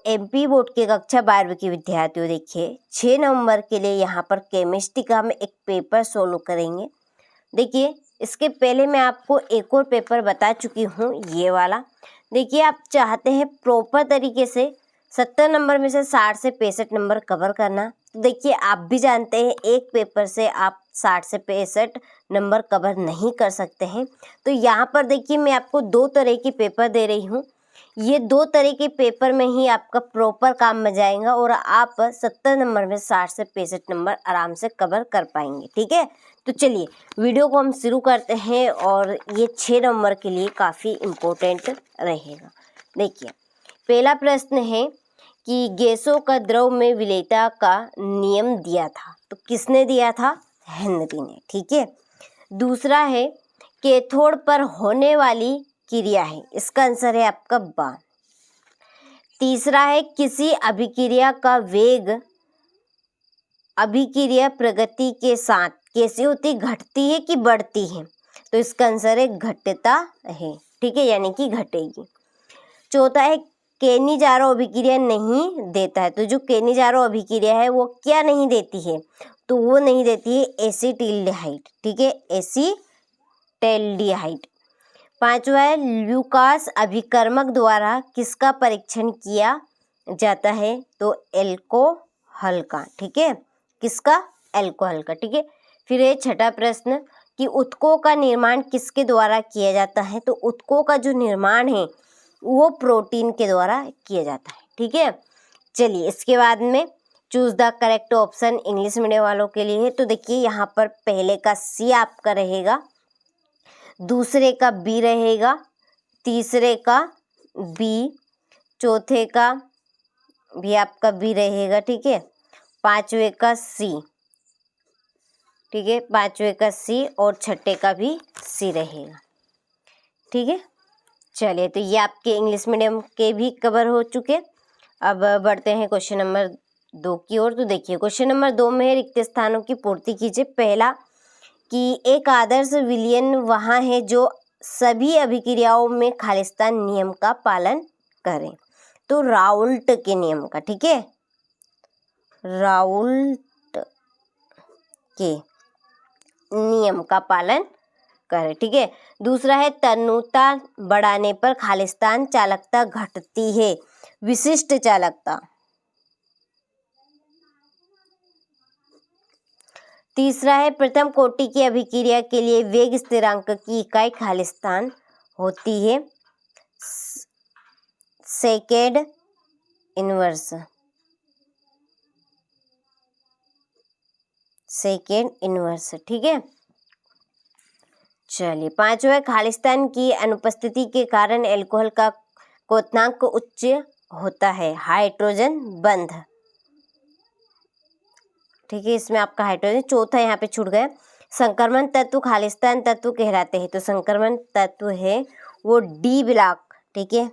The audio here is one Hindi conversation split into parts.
एमपी बोर्ड के कक्षा 12वीं के विद्यार्थियों, देखिए 6 नवंबर के लिए यहाँ पर केमिस्ट्री का हम एक पेपर सोल्व करेंगे। देखिए इसके पहले मैं आपको एक और पेपर बता चुकी हूँ, ये वाला। देखिए आप चाहते हैं प्रॉपर तरीके से 70 नंबर में से 60 से 65 नंबर कवर करना, तो देखिए आप भी जानते हैं एक पेपर से आप 60 से 65 नंबर कवर नहीं कर सकते हैं। तो यहाँ पर देखिए मैं आपको 2 तरह के पेपर दे रही हूँ। ये 2 तरह के पेपर में ही आपका प्रॉपर काम बन जाएगा और आप 70 नंबर में 60 से 65 नंबर आराम से कवर कर पाएंगे। ठीक है, तो चलिए वीडियो को हम शुरू करते हैं और ये 6 नंबर के लिए काफ़ी इम्पोर्टेंट रहेगा। देखिए पहला प्रश्न है कि गैसों का द्रव में विलेयता का नियम दिया था, तो किसने दिया था? हेनरी ने। ठीक है, दूसरा है कैथोड पर होने वाली क्रिया है, इसका आंसर है आपका बा। तीसरा है किसी अभिक्रिया का वेग अभिक्रिया प्रगति के साथ कैसे होती, घटती है कि बढ़ती है? तो इसका आंसर है घटता है। ठीक है, यानी कि घटेगी। चौथा है केनिजारो अभिक्रिया नहीं देता है, तो जो केनिजारो अभिक्रिया है वो क्या नहीं देती है? तो वो नहीं देती है एसिटिल्डिहाइड। ठीक है, एसिटिल्डिहाइड। पांचवा है ल्यूकास अभिकर्मक द्वारा किसका परीक्षण किया जाता है? तो एल्कोहल का। ठीक है, किसका? एल्कोहल का। ठीक है, फिर है छठा प्रश्न कि उत्तकों का निर्माण किसके द्वारा किया जाता है? तो उत्तकों का जो निर्माण है वो प्रोटीन के द्वारा किया जाता है। ठीक है, चलिए इसके बाद में choose the correct option English medium वालों के लिए है। तो देखिए यहाँ पर पहले का सी आपका रहेगा, दूसरे का बी रहेगा, तीसरे का बी, चौथे का भी आपका बी रहेगा। ठीक है, पांचवे का सी। ठीक है, पांचवे का सी और छठे का भी सी रहेगा। ठीक है, चलिए तो ये आपके इंग्लिश मीडियम के भी कवर हो चुके। अब बढ़ते हैं क्वेश्चन नंबर 2 की ओर। तो देखिए क्वेश्चन नंबर 2 में रिक्त स्थानों की पूर्ति कीजिए। पहला कि एक आदर्श विलयन वहाँ है जो सभी अभिक्रियाओं में खालिस्तान नियम का पालन करें, तो राउल्ट के नियम का। ठीक है, राउल्ट के नियम का पालन करें। ठीक है, दूसरा है तन्यता बढ़ाने पर खालिस्तान चालकता घटती है, विशिष्ट चालकता। तीसरा है प्रथम कोटि की अभिक्रिया के लिए वेग स्थिरांक की इकाई खालिस्तान होती है, सेकेंड इनवर्स। Second inverse. ठीक है, चलिए पांचवा खालिस्तान की अनुपस्थिति के कारण एल्कोहल का क्वथनांक उच्च होता है, हाइड्रोजन बंध। ठीक है, इसमें आपका हाइड्रोजन। चौथा यहाँ पे छूट गया, संक्रमण तत्व खालिस्तान तत्व कहलाते हैं, तो संक्रमण तत्व है वो डी ब्लॉक। ठीक है,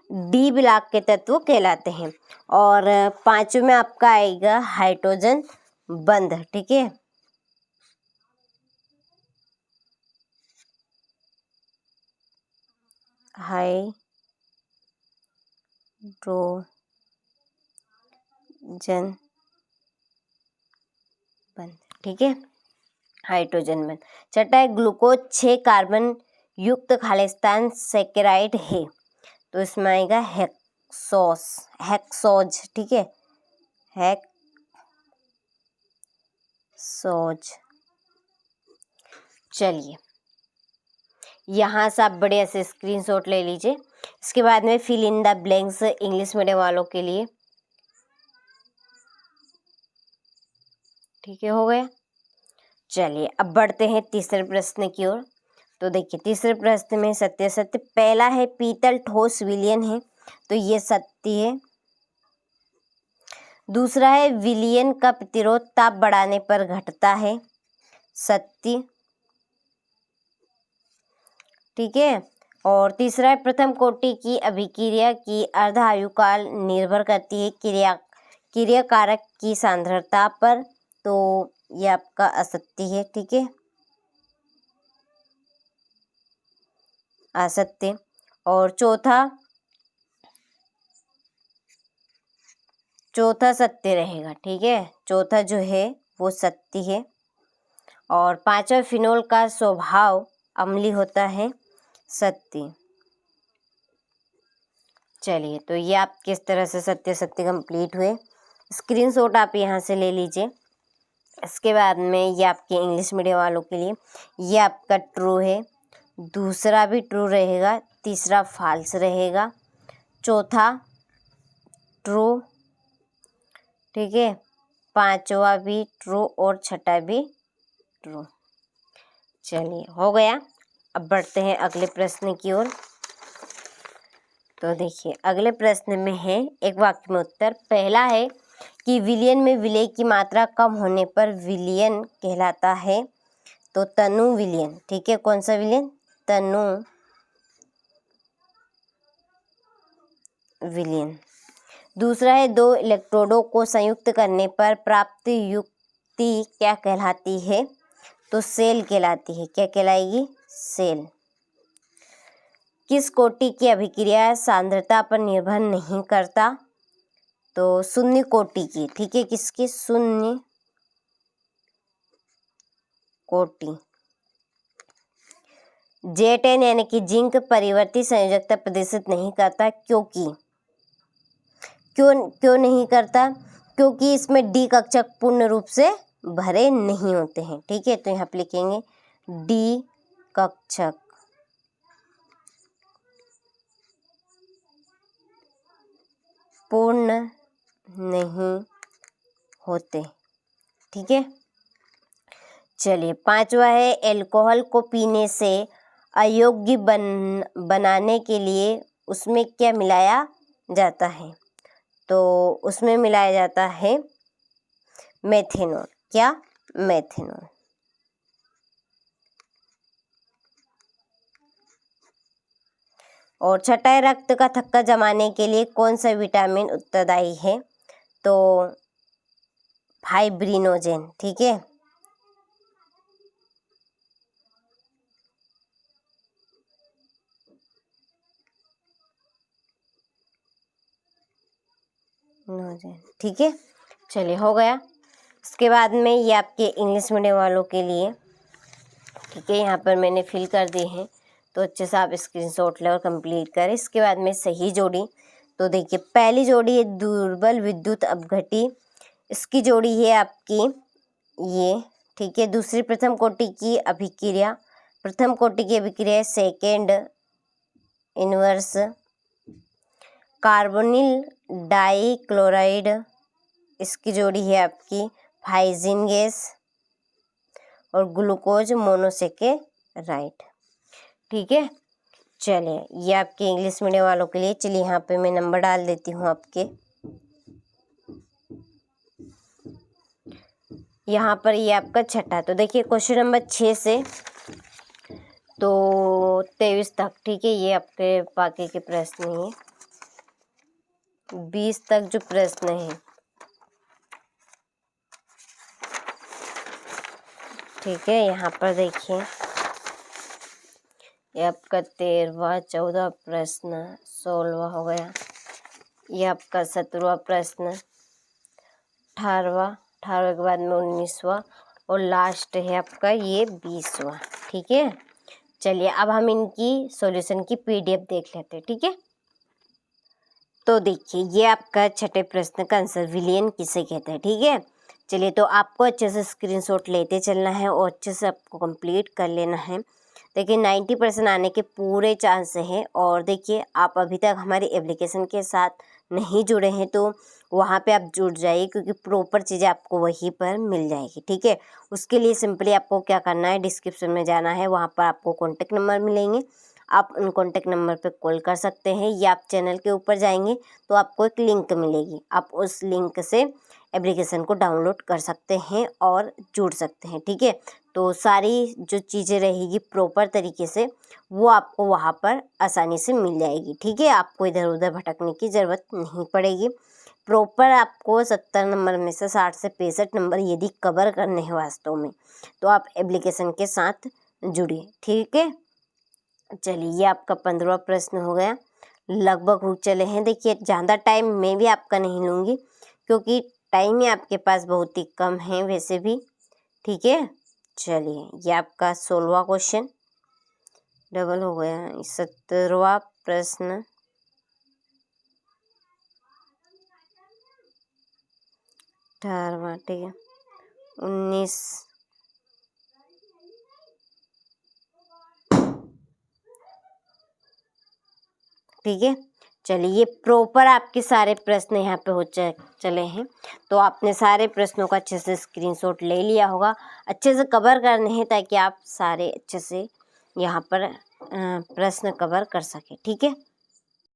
डी ब्लॉक के तत्व कहलाते हैं। और पांचवें में आपका आएगा हाइड्रोजन बंध। ठीक है, हाइड्रोजन बंध। ठीक है, हाइड्रोजन बंध। छठा है ग्लूकोज 6 कार्बन युक्त खालिस्तान सैकेराइड है, तो इसमें आएगा हेक्सोज। ठीक है, हेक्सोज। चलिए यहाँ से आप बढ़िया से स्क्रीनशॉट ले लीजिए। इसके बाद में fill in the blanks English medium वालों के लिए। ठीक है, हो गया। चलिए अब बढ़ते हैं तीसरे प्रश्न की ओर। तो देखिए तीसरे प्रश्न में सत्य सत्य। पहला है पीतल ठोस विलयन है, तो ये सत्य है। दूसरा है विलयन का प्रतिरोध ताप बढ़ाने पर घटता है, सत्य। ठीक है, और तीसरा है प्रथम कोटि की अभिक्रिया की अर्ध आयुकाल निर्भर करती है क्रिया कारक की सांद्रता पर, तो ये आपका असत्य है। ठीक है, असत्य। और चौथा सत्य रहेगा। ठीक है, चौथा जो है वो सत्य है। और पांचवा फिनोल का स्वभाव अम्लीय होता है, सत्य। चलिए, तो ये आप किस तरह से सत्य कंप्लीट हुए, स्क्रीनशॉट आप यहाँ से ले लीजिए। इसके बाद में ये आपके इंग्लिश मीडियम वालों के लिए ये आपका ट्रू है, दूसरा भी ट्रू रहेगा, तीसरा फॉल्स रहेगा, चौथा ट्रू, ठीक है, पांचवा भी ट्रू और छठा भी ट्रू। चलिए, हो गया। अब बढ़ते हैं अगले प्रश्न की ओर। तो देखिए, अगले प्रश्न में है एक वाक्य में उत्तर। पहला है कि विलयन में विलय की मात्रा कम होने पर विलयन कहलाता है, तो तनु विलयन। ठीक है, कौन सा विलयन? तनु विलयन। दूसरा है दो इलेक्ट्रोडों को संयुक्त करने पर प्राप्त युक्ति क्या कहलाती है, तो सेल कहलाती है। क्या कहलाएगी? सेल। किस कोटि की अभिक्रिया सांद्रता पर निर्भर नहीं करता, तो शून्य कोटि की। ठीक है, किसकी? शून्य कोटि। J10 यानी कि जिंक परिवर्ती संयोजकता प्रदर्शित नहीं करता, क्योंकि क्यों नहीं करता? क्योंकि इसमें डी कक्षक पूर्ण रूप से भरे नहीं होते हैं। ठीक है, तो यहाँ पे लिखेंगे डी कक्षक पूर्ण नहीं होते। ठीक है, चलिए, पांचवा है अल्कोहल को पीने से अयोग्य बनाने के लिए उसमें क्या मिलाया जाता है, तो उसमें मिलाया जाता है मेथेनॉल। क्या? मेथेनॉल। और छठा है रक्त का थक्का जमाने के लिए कौन सा विटामिन उत्तरदायी है, तो फाइब्रिनोजेन। ठीक है, ठीक है, चलिए, हो गया। इसके बाद में ये आपके इंग्लिश मीडियम वालों के लिए, ठीक है, यहाँ पर मैंने फिल कर दी है, तो अच्छे से आप स्क्रीनशॉट लें और कंप्लीट करें। इसके बाद में सही जोड़ी, तो देखिए, पहली जोड़ी है दुर्बल विद्युत अपघटी, इसकी जोड़ी है आपकी ये। ठीक है, दूसरी प्रथम कोटि की अभिक्रिया, प्रथम कोटि की अभिक्रिया सेकेंड इनवर्स, कार्बोनिल डाइक्लोराइड, इसकी जोड़ी है आपकी हाइजीन गैस, और ग्लूकोज मोनोसेकेराइड। ठीक है, चलिए, ये आपके इंग्लिश मीडियम वालों के लिए। चलिए, यहाँ पे मैं नंबर डाल देती हूँ आपके। यहाँ पर ये आपका छठा, तो देखिए क्वेश्चन नंबर 6 से तो 23 तक। ठीक है, ये आपके बाकी के प्रश्न हैं, 20 तक जो प्रश्न है। ठीक है, यहाँ पर देखिए, ये आपका 13वां 14वां प्रश्न 16वां हो गया, ये आपका 17वां प्रश्न 18वां के बाद में 19वां, और लास्ट है आपका ये 20वां। ठीक है, चलिए, अब हम इनकी सॉल्यूशन की PDF देख लेते हैं। ठीक है, तो देखिए, ये आपका छठे प्रश्न का आंसर विलयन किसे कहते हैं। ठीक है, चलिए, तो आपको अच्छे से स्क्रीनशॉट लेते चलना है और अच्छे से आपको कंप्लीट कर लेना है। देखिए, 90% आने के पूरे चांस हैं। और देखिए, आप अभी तक हमारी एप्लीकेशन के साथ नहीं जुड़े हैं तो वहाँ पे आप जुड़ जाइए, क्योंकि प्रॉपर चीज़ें आपको वहीं पर मिल जाएगी। ठीक है, उसके लिए सिंपली आपको क्या करना है, डिस्क्रिप्शन में जाना है, वहाँ पर आपको कॉन्टेक्ट नंबर मिलेंगे, आप उन कॉन्टेक्ट नंबर पे कॉल कर सकते हैं, या आप चैनल के ऊपर जाएंगे तो आपको एक लिंक मिलेगी, आप उस लिंक से एप्लीकेशन को डाउनलोड कर सकते हैं और जुड़ सकते हैं। ठीक है, तो सारी जो चीज़ें रहेगी प्रॉपर तरीके से वो आपको वहाँ पर आसानी से मिल जाएगी। ठीक है, आपको इधर उधर भटकने की ज़रूरत नहीं पड़ेगी। प्रॉपर आपको 70 नंबर में से 60 से 65 नंबर यदि कवर करने हैं वास्तव में, तो आप एप्लीकेशन के साथ जुड़िए। ठीक है, चलिए ये आपका 15वां प्रश्न हो गया। लगभग हो चले हैं। देखिए ज़्यादा टाइम मैं भी आपका नहीं लूँगी क्योंकि टाइम ही आपके पास बहुत ही कम है वैसे भी, ठीक है। चलिए ये आपका 16वां क्वेश्चन डबल हो गया। 17वां प्रश्न, 18वां, ठीक है, 19, ठीक है। चलिए ये प्रॉपर आपके सारे प्रश्न यहाँ पे हो चले हैं। तो आपने सारे प्रश्नों का अच्छे से स्क्रीनशॉट ले लिया होगा। अच्छे से कवर करने हैं ताकि आप सारे अच्छे से यहाँ पर प्रश्न कवर कर सकें, ठीक है।